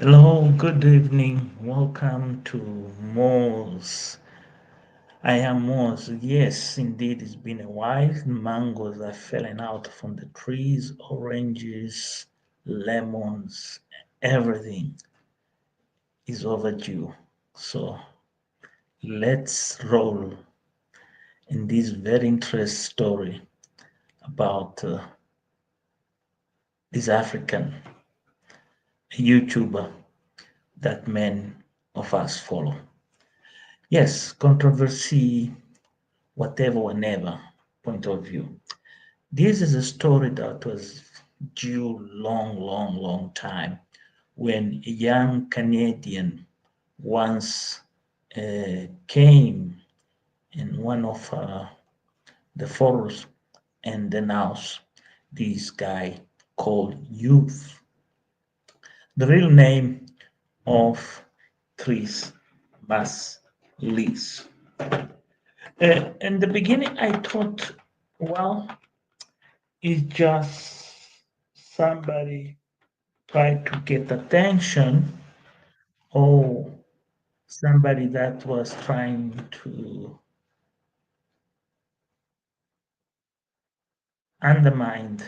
Hello, good evening. Welcome to Mo's. I am Mo's. Yes, indeed, it's been a while. Mangoes are falling out from the trees, oranges, lemons, everything is overdue. So let's roll in this very interesting story about this African YouTuber that many of us follow. Yes, controversy whatever, whenever point of view. This is a story that was due long time when a young Canadian once came in one of the forums and announced this guy called Youth. The real name of Chris Maslis. In the beginning, I thought, well, it's just somebody tried to get attention or somebody that was trying to undermine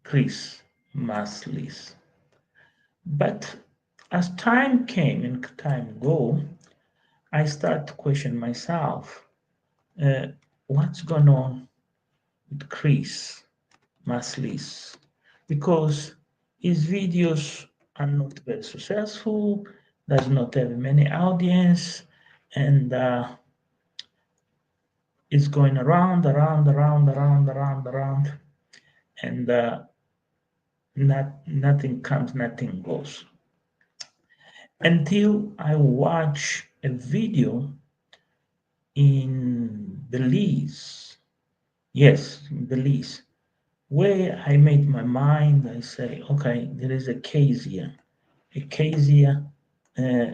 Chris Maslis. But as time came and time go, I start to question myself, uh, what's going on with Chris Maslis? Because his videos are not very successful, does not have many audience, and it's going around, and nothing comes, nothing goes. Until I watch a video in Belize, yes, in Belize, where I made my mind. I say, okay, there is a case here uh,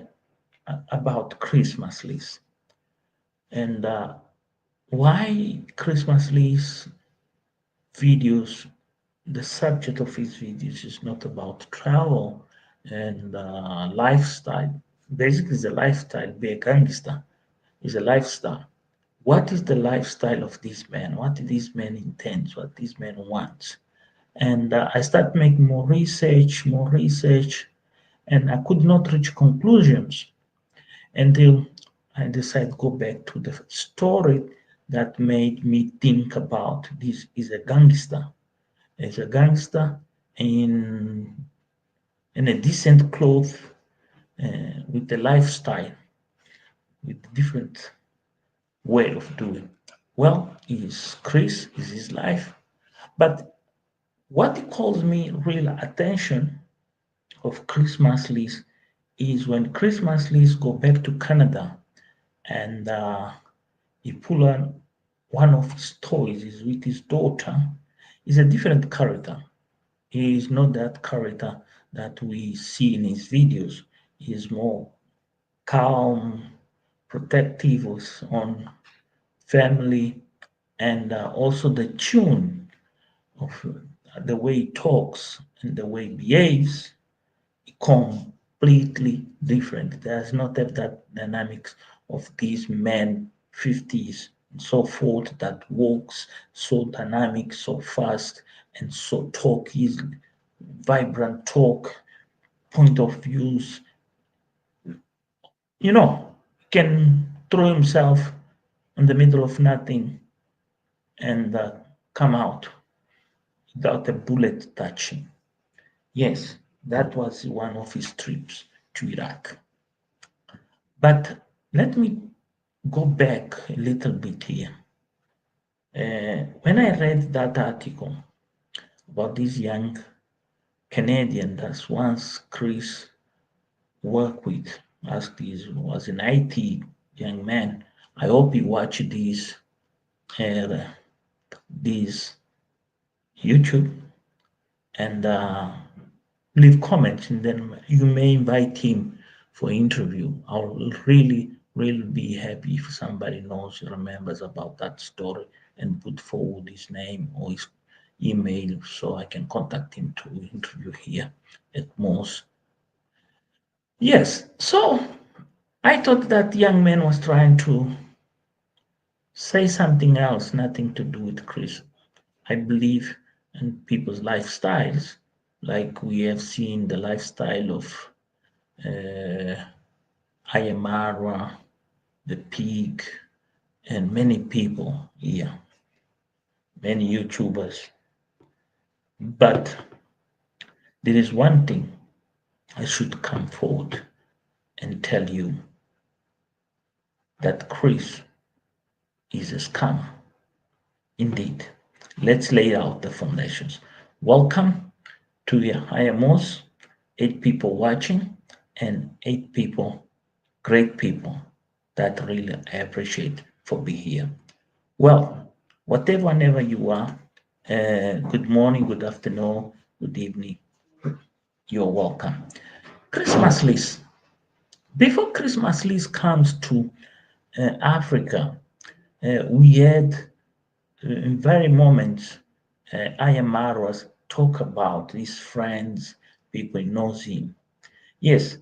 about Christmas list, and why Christmas list videos, the subject of his videos is not about travel and lifestyle. Basically, it's a lifestyle. Be a gangster is a lifestyle. What is the lifestyle of this man? What this man intends? What this man wants? And I start making more research, and I could not reach conclusions until I decided to go back to the story that made me think about this is a gangster. Is a gangster in in a decent clothes with a lifestyle with different way of doing. Well, is Chris is his life, but what calls me real attention of Christmas list is when Christmas list go back to Canada and he pull on one of his toys is with his daughter. Is a different character. He is not that character that we see in his videos. He is more calm, protective on family, and also the tune of the way he talks and the way he behaves completely different. It does not have that dynamics of these men 50s and so forth that walks so dynamic, so fast, and so talk easily, vibrant talk, point of views. You know, can throw himself in the middle of nothing and come out without a bullet touching. Yes, that was one of his trips to Iraq. But let me go back a little bit here. When I read that article about this young Canadian that once Chris worked with, as this was an IT young man, I hope he watched uh, this YouTube and leave comments, and then you may invite him for interview. I'll really be happy if somebody knows, remembers about that story and put forward his name or email so I can contact him to interview here at Moss. Yes, so I thought that young man was trying to say something else, nothing to do with Chris. I believe in people's lifestyles, like we have seen the lifestyle of uh, Ayamara, the pig, and many people here, many YouTubers. But there is one thing I should come forward and tell you that Chris is a scam. Indeed. Let's lay out the foundations. Welcome to the IMOs, 8 people watching and 8 people, great people that really I appreciate for being here. Well, whatever you are, good morning, good afternoon, good evening, you're welcome. Christmas list. Before Christmas list comes to Africa, we had in very moments, Ayamaras talk about his friends, people knows him. Yes,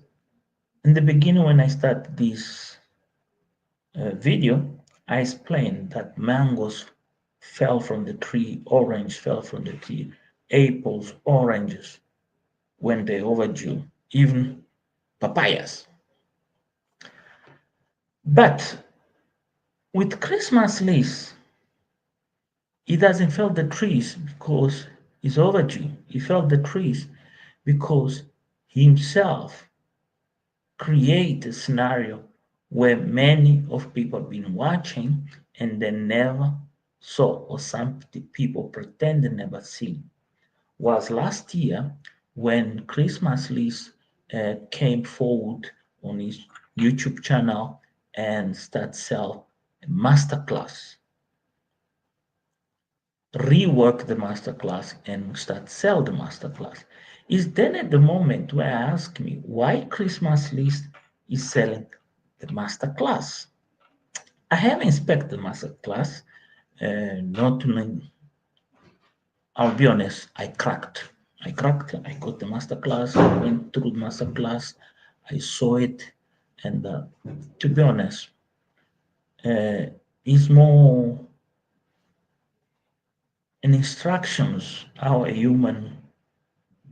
in the beginning when I started this video, I explained that mangoes fell from the tree, orange fell from the tree, apples, oranges when they overdue, even papayas. But with Christmas leaves, he doesn't fell the trees because it's overdue. He fell the trees because he himself create a scenario where many of people have been watching and they never saw, or some people pretend they never seen. Was last year when Christmas List came forward on his YouTube channel and start sell a masterclass, rework the masterclass and start sell the masterclass. Is then at the moment where I ask me why Christmas List is selling the masterclass. I have inspected the masterclass, not to, I'll be honest, I cracked. I got the masterclass, I went through the masterclass, I saw it, and to be honest, it's more in instructions how a human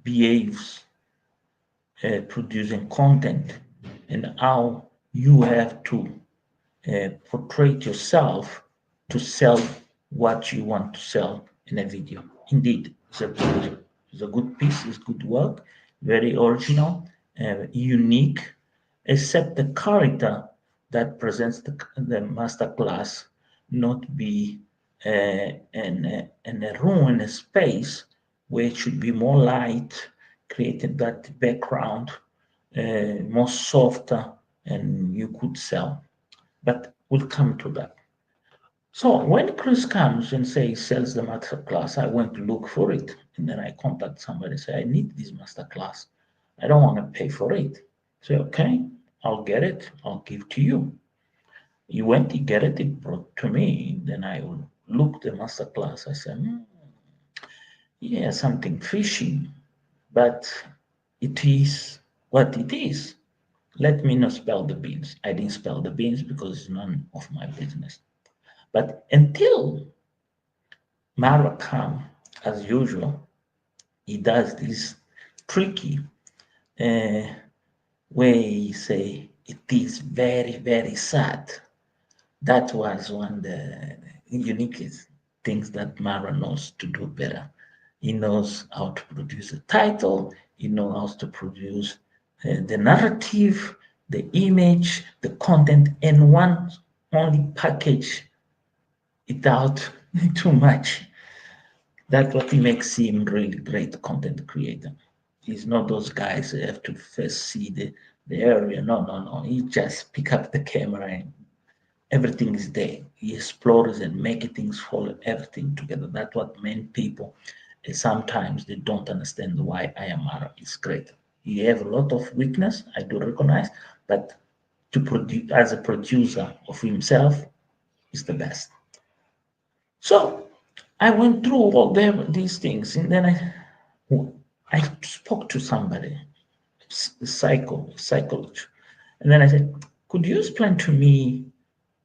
behaves producing content and how you have to portray yourself to sell what you want to sell in a video. Indeed, it's a good piece, it's good work, very original, unique, except the character that presents the master class not be in a room, in a space where it should be more light, created that background, more softer, and you could sell. But we'll come to that. So when Chris comes and says sells the master class, I went to look for it. And then I contact somebody and say, I need this master class. I don't want to pay for it. Say, okay, I'll get it. I'll give to you. He went, he get it, he brought to me. Then I will look the master class. I said, yeah, something fishy, but it is what it is. Let me not spell the beans. I didn't spell the beans because it's none of my business. But until Mara come, as usual, he does this tricky way he say it is very, very sad. That was one of the uniquest things that Mara knows to do better. He knows how to produce a title, he knows how to produce the narrative, the image, the content in one only package without too much. That's what makes him really great content creator. He's not those guys that have to first see the area. No. He just pick up the camera and everything is there. He explores and make things fall everything together. That's what many people sometimes they don't understand why Ayamara is great. He have a lot of weakness, I do recognize, but to produce as a producer of himself is the best. So I went through all these things, and then I spoke to somebody, psychologist, and then I said, "Could you explain to me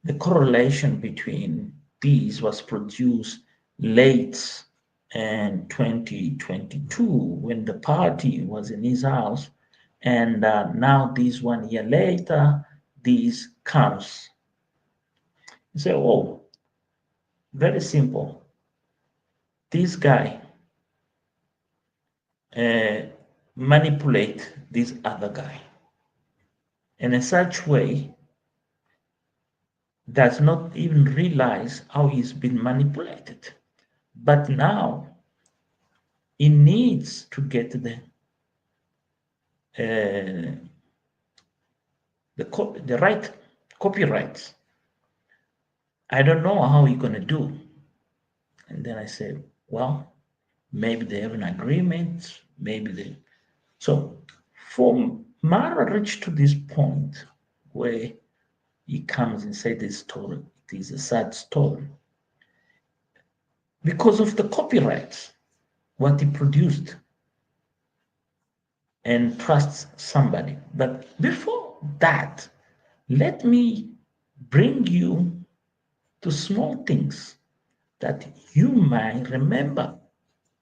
the correlation between these was produced late in 2022 when the party was in his house, and now this 1 year later, this comes." You say, "Oh, very simple. This guy uh, manipulate this other guy, and in such way does not even realize how he's been manipulated. But now he needs to get uh, the right copyrights. I don't know how he's gonna do." And then I said, "Well, maybe they have an agreement, maybe they." So for Mara reached to this point where he comes and says this story, it is a sad story because of the copyrights, what he produced, and trusts somebody. But before that, let me bring you to small things that you might remember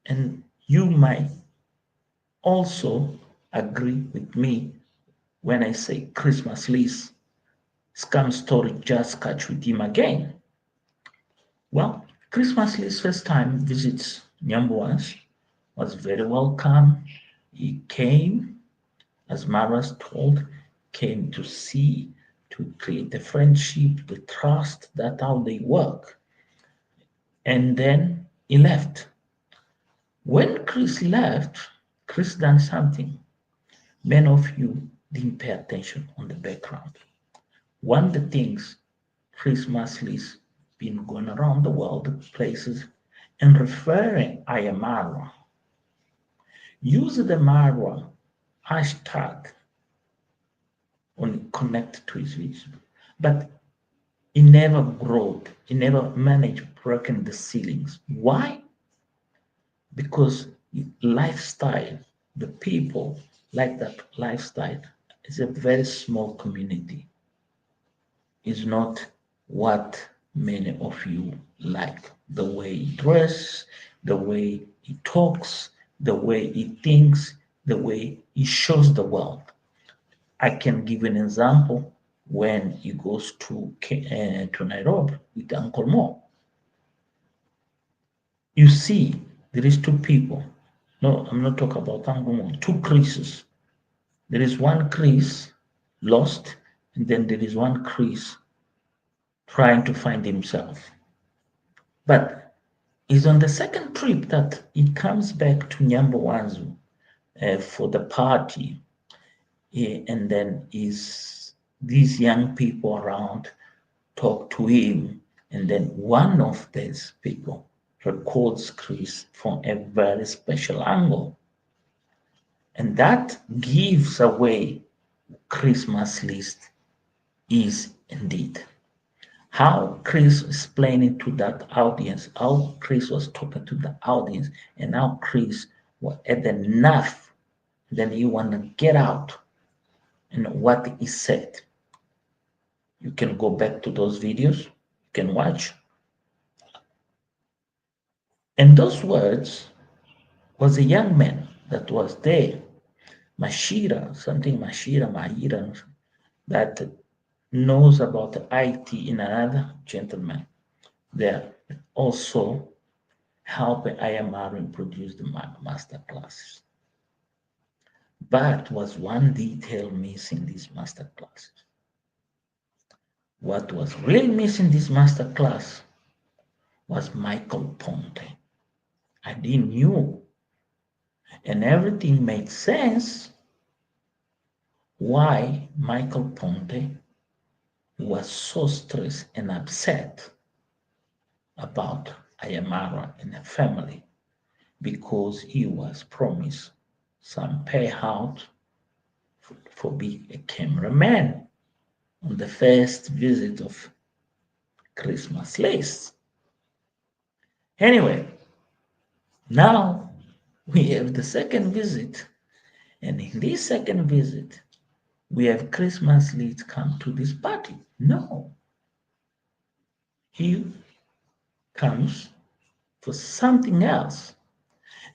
and you might also agree with me when I say Christmas list scam story just catch with him again. Well, Christmas list first time visits Nyambuas was very welcome. He came, as Maras told, came to see, to create the friendship, the trust, that how they work. And then he left. When Chris left, Chris done something. Many of you didn't pay attention on the background. One of the things Christmas list been going around the world places and referring Ayamara. Use the Marwa hashtag on connect to his vision. But he never growed, he never managed breaking the ceilings. Why? Because lifestyle, the people like that lifestyle is a very small community. Is not what many of you like. The way he dresses, the way he talks, the way he thinks, the way he shows the world. I can give an example when he goes to Nairobi with Uncle Mo. You see, there is two people. No, I'm not talking about Uncle Mo. Two Chris's. There is one Chris lost, and then there is one Chris trying to find himself. But it's on the second trip that he comes back to Nyambowanzu for the party, and then is these young people around talk to him, and then one of these people records Chris from a very special angle, and that gives away Christmas list is indeed. How Chris explaining to that audience, how Chris was talking to the audience, and how Chris was at enough, then you want to get out and what he said. You can go back to those videos, you can watch. And those words was a young man that was there, Mashira, something Mashira, Mahira, that knows about IT in another gentleman there also help IMR produce the master classes. But was one detail missing these master classes. What was really missing this master class was Michael Ponte. I didn't knew, and everything made sense why Michael Ponte was so stressed and upset about Ayamara and her family because he was promised some payout for being a cameraman on the first visit of Christmas list. Anyway, now we have the second visit, and in this second visit, we have Christmas leads come to this party. No, he comes for something else.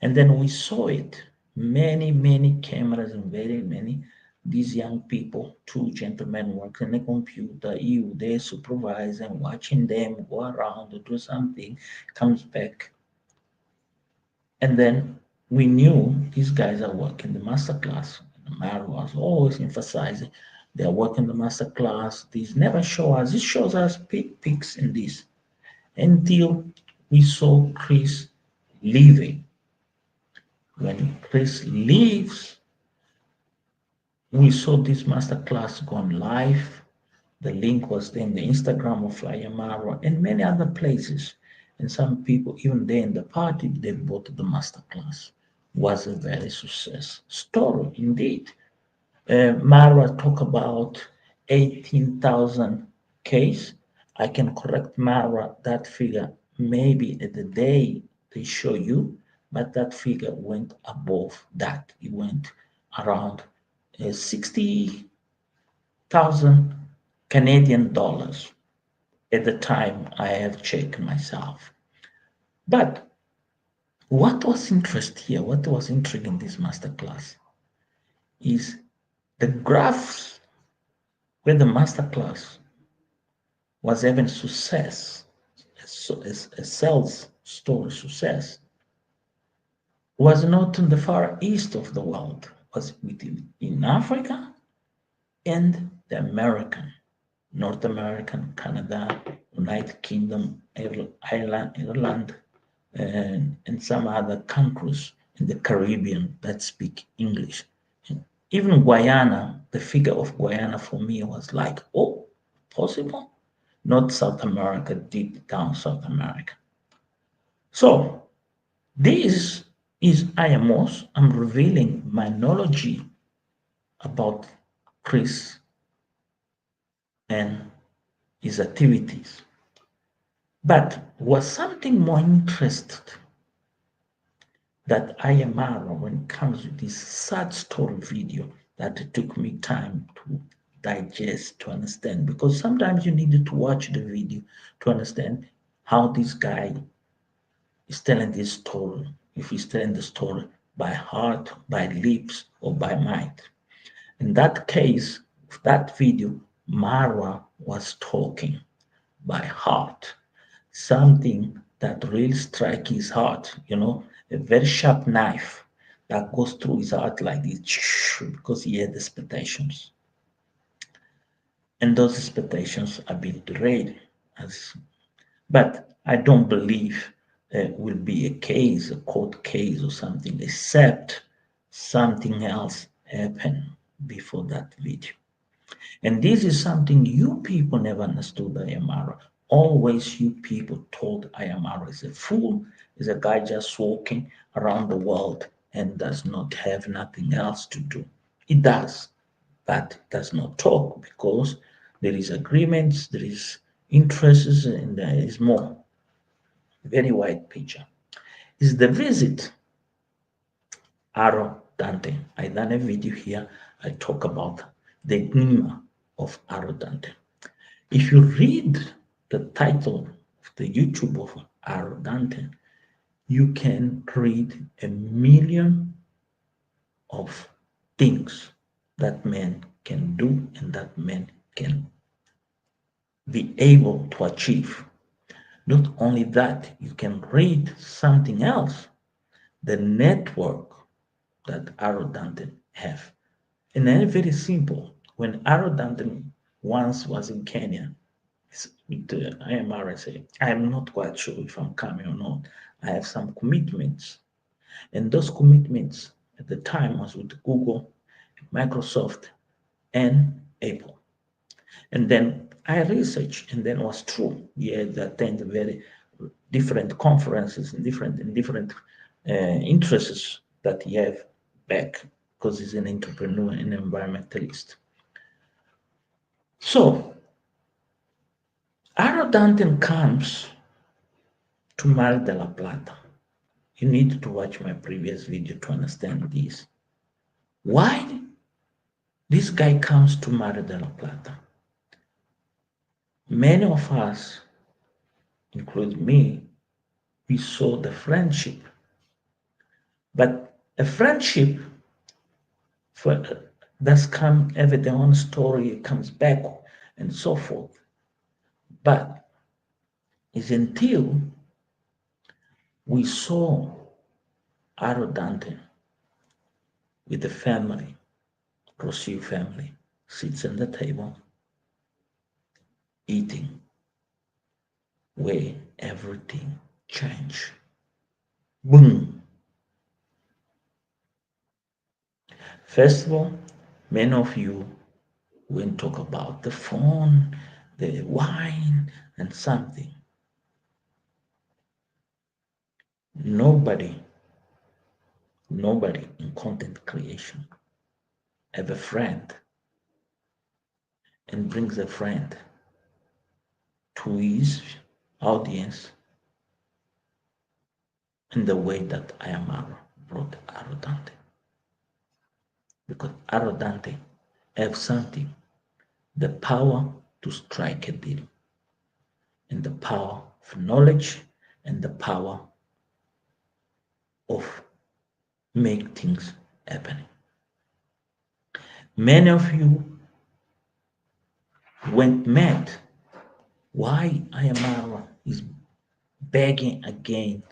And then we saw it. Many, many cameras and very many these young people, two gentlemen working the computer, you there supervising, watching them go around to do something, comes back. And then we knew these guys are working the master class. Mara was always emphasizing they're working the master class. These never show us, this shows us pics in this until we saw Chris leaving. When Chris leaves, we saw this masterclass gone live. The link was there in the Instagram of Flyamara and many other places. And some people, even there in the party, they bought the masterclass. Was a very success story indeed. Mara talk about 18,000 case. I can correct Mara that figure maybe at the day they show you, but that figure went above that. It went around 60,000 Canadian dollars at the time I have checked myself. But what was interest here, what was intriguing in this masterclass is the graphs where the masterclass was having success, a sales story success, was not in the far east of the world, was within in Africa and the American, North American, Canada, United Kingdom, Ireland, and some other countries in the Caribbean that speak English. Even Guyana, the figure of Guyana for me was like, oh, possible? Not South America, deep down South America. So this is IMOS. I'm revealing my knowledge about Chris and his activities. But was something more interested that IMR when it comes to this sad story video that it took me time to digest, to understand, because sometimes you needed to watch the video to understand how this guy is telling this story, if he's telling the story by heart, by lips, or by mind. In that case, that video, Marwa was talking by heart, something that really strike his heart, a very sharp knife that goes through his heart like this because he had expectations. And those expectations are being delayed. But I don't believe will be a case, a court case or something, except something else happened before that video. And this is something you people never understood Ayamara. Always you people told Ayamara is a fool, is a guy just walking around the world and does not have nothing else to do. It does, but does not talk because there is agreements, there is interests, and there is more. Very wide picture. Is the visit Aro Dante. I done a video here. I talk about the enigma of Aro Dante. If you read the title of the YouTube of Aro Dante, you can read a million of things that man can do and that man can be able to achieve. Not only that, you can read something else, the network that Arodante have. And then very simple. When Arodante once was in Kenya with the IMRSA, I'm not quite sure if I'm coming or not. I have some commitments. And those commitments at the time was with Google, Microsoft, and Apple. And then I researched, and then it was true. We had attend very different conferences and different interests that he have back because he's an entrepreneur and environmentalist. So Aaron Danton comes to Mar de la Plata. You need to watch my previous video to understand this. Why this guy comes to Mar de la Plata? Many of us, including me, we saw the friendship. But a friendship for does come every their own story, it comes back and so forth. But it's until we saw Arodante with the family, Rossio family, sits at the table, eating, where everything changed. Boom! First of all, many of you will talk about the phone, the wine, and something. Nobody in content creation have a friend and brings a friend to his audience in the way that Ayamaro brought Arodante. Because Arodante have something, the power to strike a deal, and the power of knowledge, and the power of make things happen. Many of you went mad. Why Ayamaro is begging again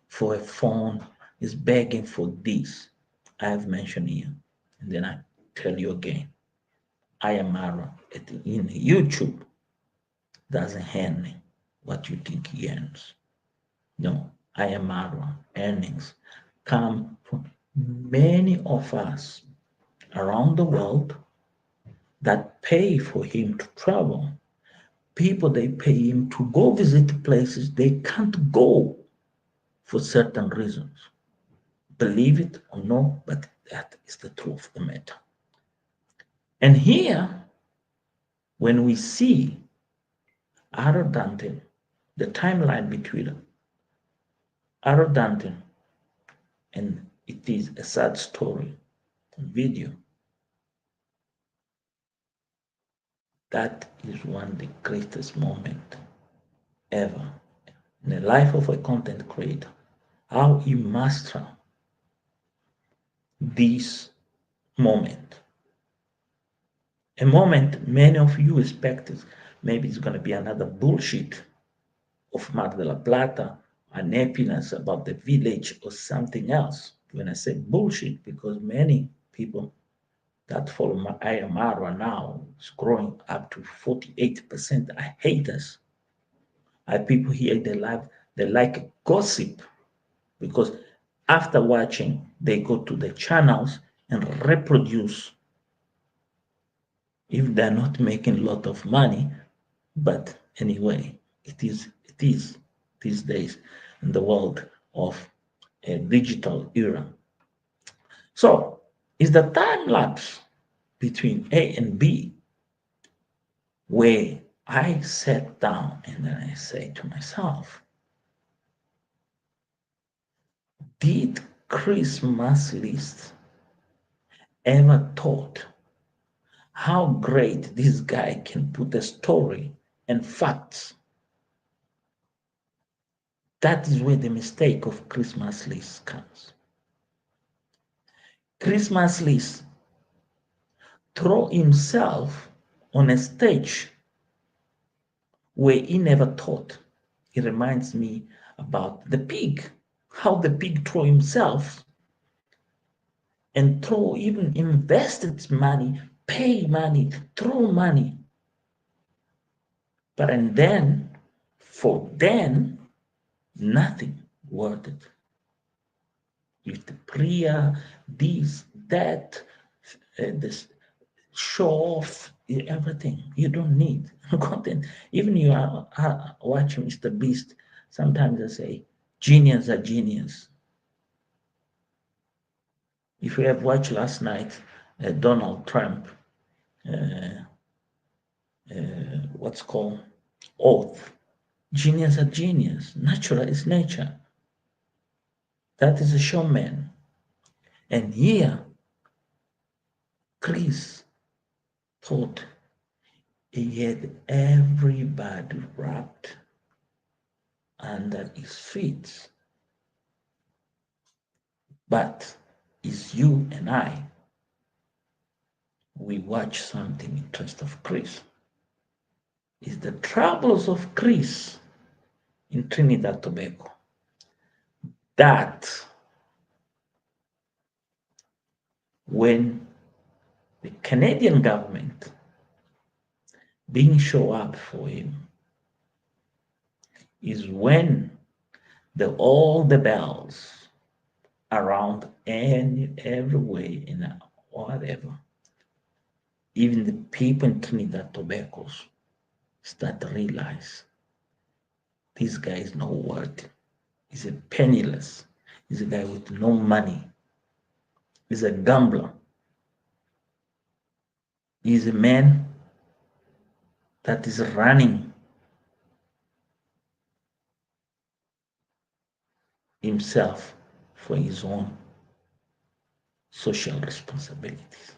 for a phone, is begging for this. I have mentioned here, and then I tell you again. Ayamaro in YouTube doesn't earn what you think he earns. No, Ayamaro earnings come from many of us around the world that pay for him to travel. People, they pay him to go visit places they can't go for certain reasons. Believe it or no, but that is the truth of the matter. And here, when we see Arodante, the timeline between Arodante, and it is a sad story video. That is one of the greatest moments ever in the life of a content creator. How he mastered this moment. A moment many of you expected maybe it's going to be another bullshit of Mar de la Plata, unhappiness about the village or something else. When I say bullshit, because many people that follow Ayamara now is growing up to 48%. I hate us. I people here they like gossip because after watching they go to the channels and reproduce if they're not making a lot of money. But anyway, it is these days in the world of a digital era. So is the time lapse between A and B where I sat down and then I say to myself, did Chris Maslis ever thought how great this guy can put a story and facts? That is where the mistake of Chris Maslis comes. Chris Maslis throw himself on a stage where he never thought. It reminds me about the pig, how the pig throw himself and throw, even invested money, pay money, throw money. But and then, for then, nothing worth it. With the prayer, this, that, this show off, everything. You don't need content. Even you are watching Mr. Beast, sometimes I say, genius are genius. If you have watched last night, Donald Trump, what's called oath, Genius are genius. Natural is nature. That is a showman. And here, Chris thought he had everybody wrapped under his feet. But it's you and I. We watch something interest of Chris. It's the troubles of Chris in Trinidad Tobago that when the Canadian government didn't show up for him is when all the bells around and every way and whatever, even the people in Trinidad Tobago start to realize this guy is no worth. He's a penniless. He's a guy with no money. He's a gambler. He's a man that is running himself for his own social responsibilities.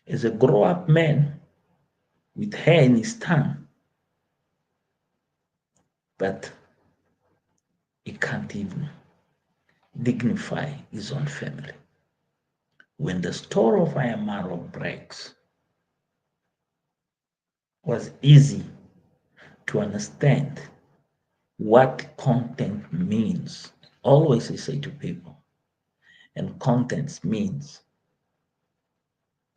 As a grown up man with hair in his tongue, but he can't even dignify his own family. When the story of Ayamaro breaks, was easy to understand what content means. Always I say to people, and content means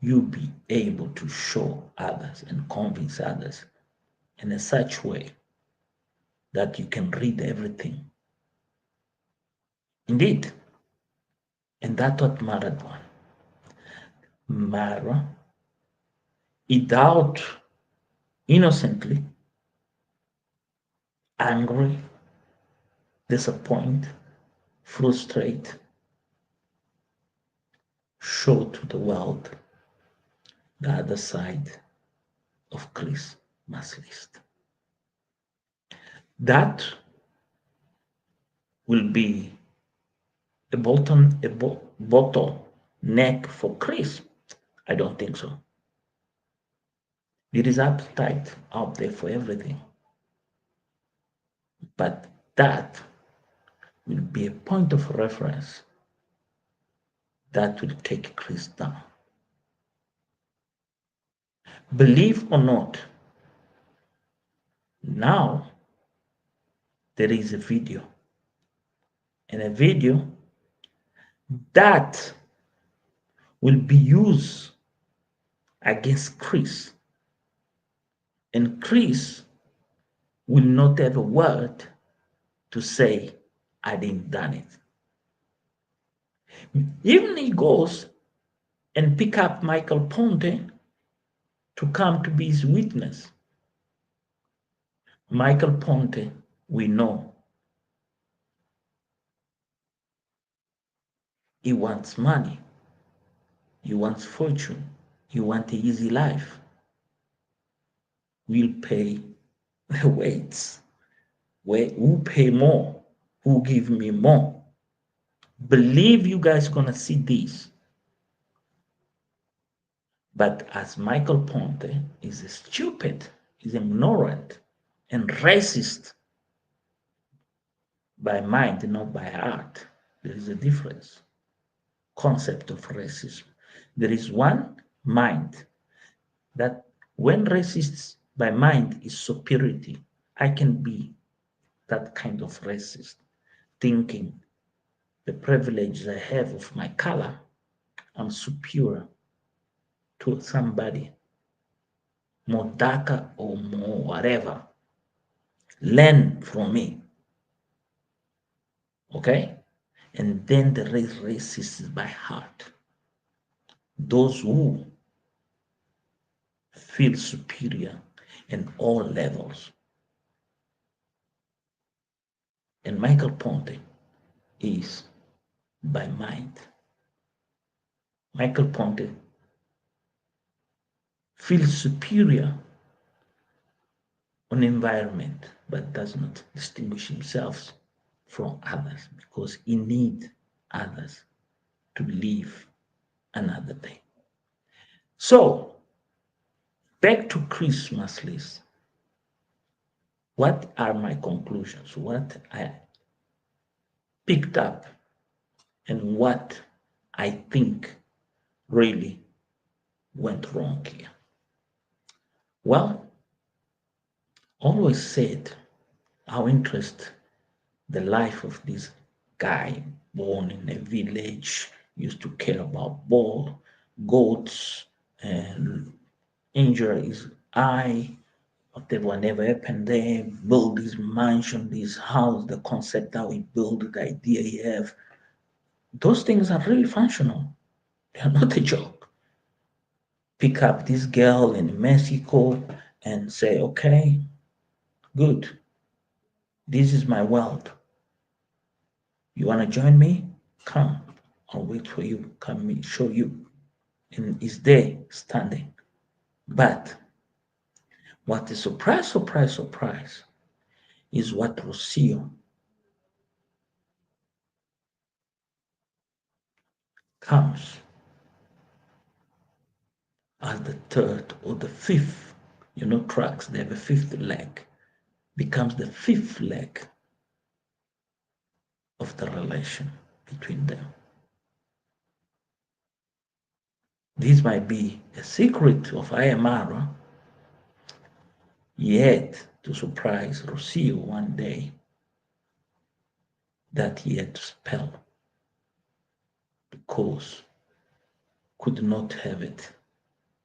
you be able to show others and convince others in a such way that you can read everything. Indeed, and that's what Mara done. Mara, he doubt innocently, angry, disappointed, frustrated, show to the world the other side of Christmas list. That will be a bottle neck for Chris. I don't think so. There is appetite out there for everything. But that will be a point of reference that will take Chris down. Believe or not, now there is a video. And a video that will be used against Chris. And Chris will not have a word to say, I didn't done it. Even he goes and pick up Michael Ponte to come to be his witness. Michael Ponte, we know, he wants money, he wants fortune, he wants an easy life. We'll pay the weights. Who pay more? Who give me more? Believe you guys gonna see this. But as Michael Ponte is stupid, is ignorant, and racist by mind, not by heart, there is a difference. Concept of racism. There is one mind that when racist by mind is superiority, I can be that kind of racist, thinking the privilege I have of my color, I'm superior to somebody more darker or more whatever. Learn from me. Okay? And then the racist by heart. Those who feel superior in all levels. And Michael Ponte is by mind. Michael Ponte feels superior on environment, but does not distinguish himself from others because he needs others to live another day. So, back to Christmas list. What are my conclusions? What I picked up and what I think really went wrong here? Well, always said how interest the life of this guy born in a village used to care about bull, goats, and injure his eye. Whatever never happened there, build this mansion, this house, the concept how he built, the idea he have. Those things are really functional. They are not a joke. Pick up this girl in Mexico and say, okay, good, this is my world. You want to join me? Come. I'll wait for you. Come show you. And he's there standing. But what is surprise, surprise, surprise is what Rocio comes as the third or the fifth. Tracks, they have a fifth leg, becomes the fifth leg of the relation between them. This might be a secret of Ayamara, yet to surprise Rocio one day that he had to spell because could not have it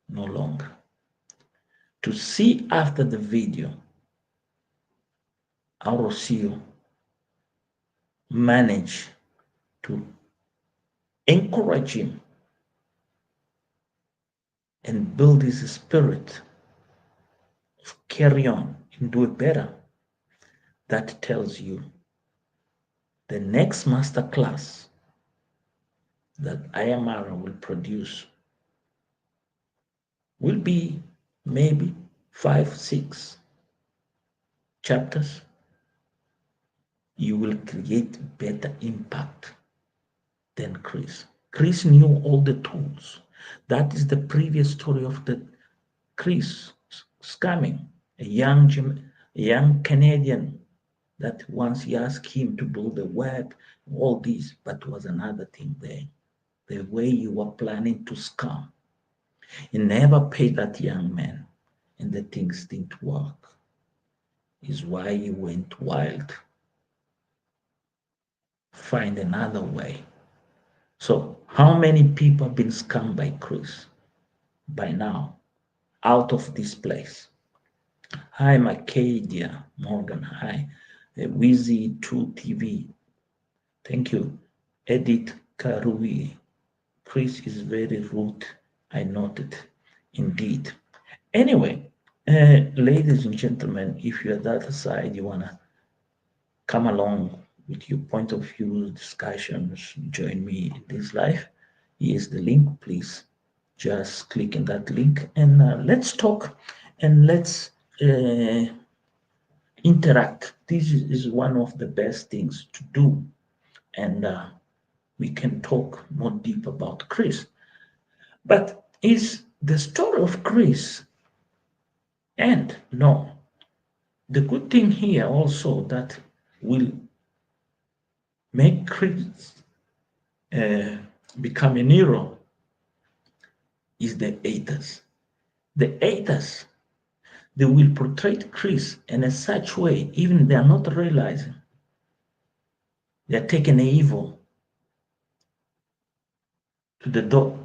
no longer. To see after the video how Rocio managed to encourage him and build his spirit of carry on and do it better, that tells you the next master class that Ayamara will produce will be maybe 5, 6 chapters. You will create better impact than Chris. Chris knew all the tools. That is the previous story of the Chris scamming, a young Canadian that once he asked him to build a web, all this, but was another thing there. The way you were planning to scam. He never paid that young man, and the things didn't work. Is why he went wild. Find another way. So, how many people have been scammed by Chris by now out of this place? Hi, Macadia Morgan. Hi, Wizzy 2 TV. Thank you. Edith Karui. Chris is very rude. I noted. Indeed. Anyway, ladies and gentlemen, if you're that side, you want to come along with your point of view discussions, join me in this live. Here's the link. Please just click in that link and let's talk and let's interact. This is one of the best things to do. And we can talk more deep about Chris. But is the story of Chris end? No. The good thing here also that will make Chris become a hero is the haters. The haters, they will portray Chris in a such way, even they are not realizing they are taking evil to the door,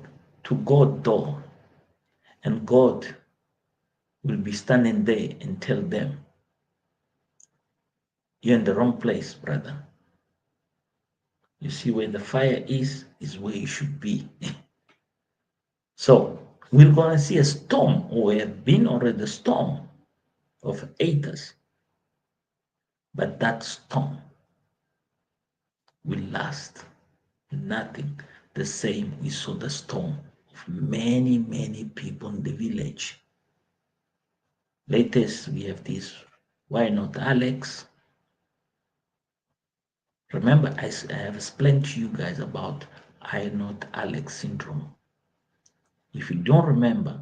to God's door, and God will be standing there and tell them, "You're in the wrong place, brother. You see where the fire is where you should be." So we're gonna see a storm, or we have been already a storm of haters, but that storm will last. Nothing the same we saw the storm of many, many people in the village. Latest, we have this Why not Alex? Remember, I have explained to you guys about I not Alex syndrome. If you don't remember,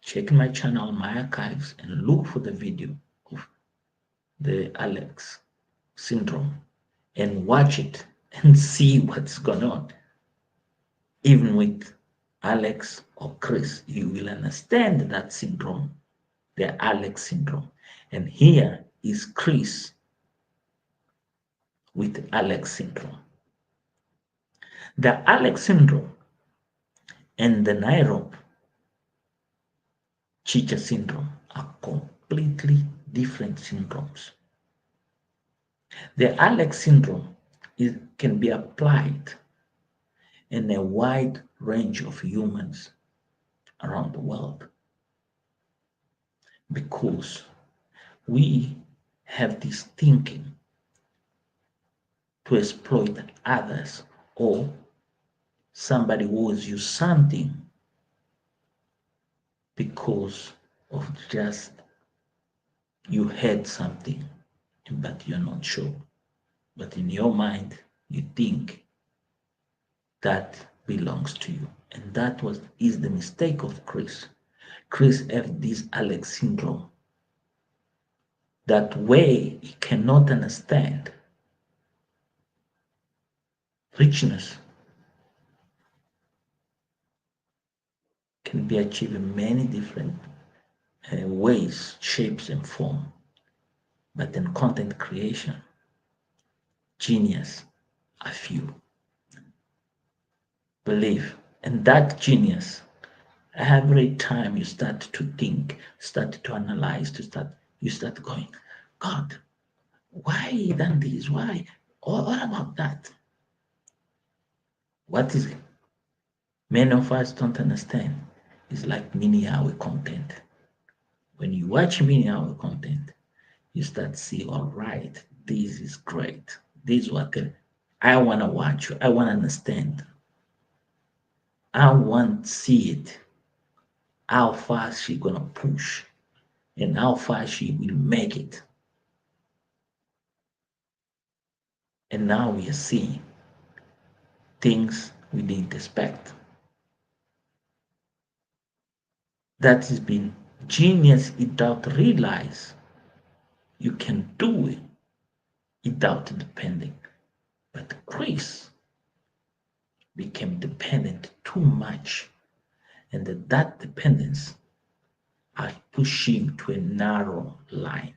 check my channel, my archives, and look for the video of the Alex syndrome and watch it and see what's going on. Even with Alex or Chris, you will understand that syndrome, the Alex syndrome. And here is Chris with Alex syndrome. The Alex syndrome and the Nairop Chicha syndrome are completely different syndromes. The Alex syndrome can be applied in a wide range of humans around the world because we have this thinking to exploit others or somebody owes you something because of just you had something but you're not sure. But in your mind, you think that belongs to you. And that is the mistake of Chris. Chris have this Alex syndrome. That way he cannot understand richness can be achieved in many different ways, shapes, and form. But in content creation, genius are few. Believe, and that genius, every time you start to think, start to analyze, you start going, God, why he done this? Why? What about that? What is it? Many of us don't understand. It's like mini-hour content. When you watch mini-hour content, you start to see, all right, this is great. This is what I want to watch. I want to understand. I want to see it. How fast she gonna push and how fast she will make it. And now we are seeing things we didn't expect. That has been genius without realize you can do it without depending. But Chris became dependent too much, and that dependence had pushed him to a narrow line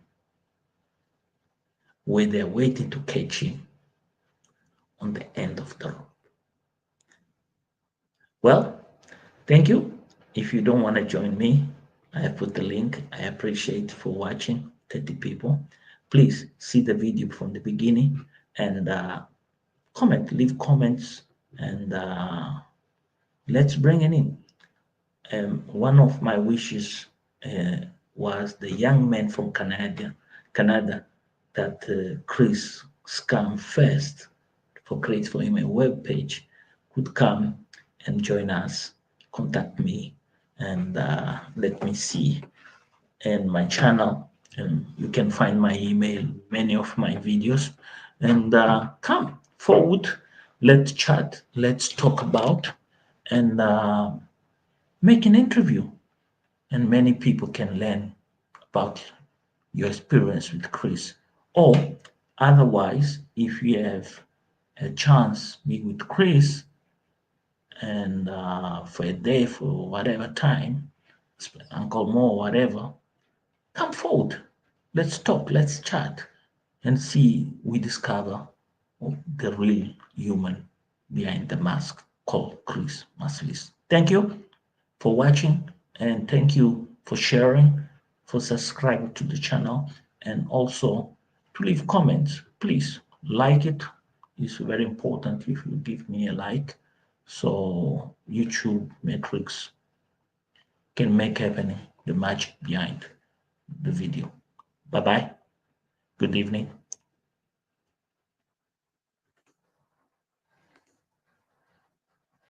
where they're waiting to catch him on the end of the rope. Well, thank you. If you don't want to join me, I have put the link. I appreciate for watching 30 people. Please see the video from the beginning and comment, leave comments, and let's bring it in. One of my wishes was the young man from Canada that Chris scam first for create for him a web page could come and join us, contact me, and let me see. And my channel, and you can find my email, many of my videos, and come forward. Let's chat. Let's talk about and make an interview, and many people can learn about your experience with Chris. Or otherwise, if you have a chance meet with Chris and for a day for whatever time, Uncle Mo, whatever, come forward. Let's talk, let's chat, and see we discover the real human behind the mask called Chris Masilis. Thank you for watching, and thank you for sharing, for subscribing to the channel, and also to leave comments. Please like it. It's very important if you give me a like so YouTube metrics can make happening the magic behind the video. Bye bye. Good evening.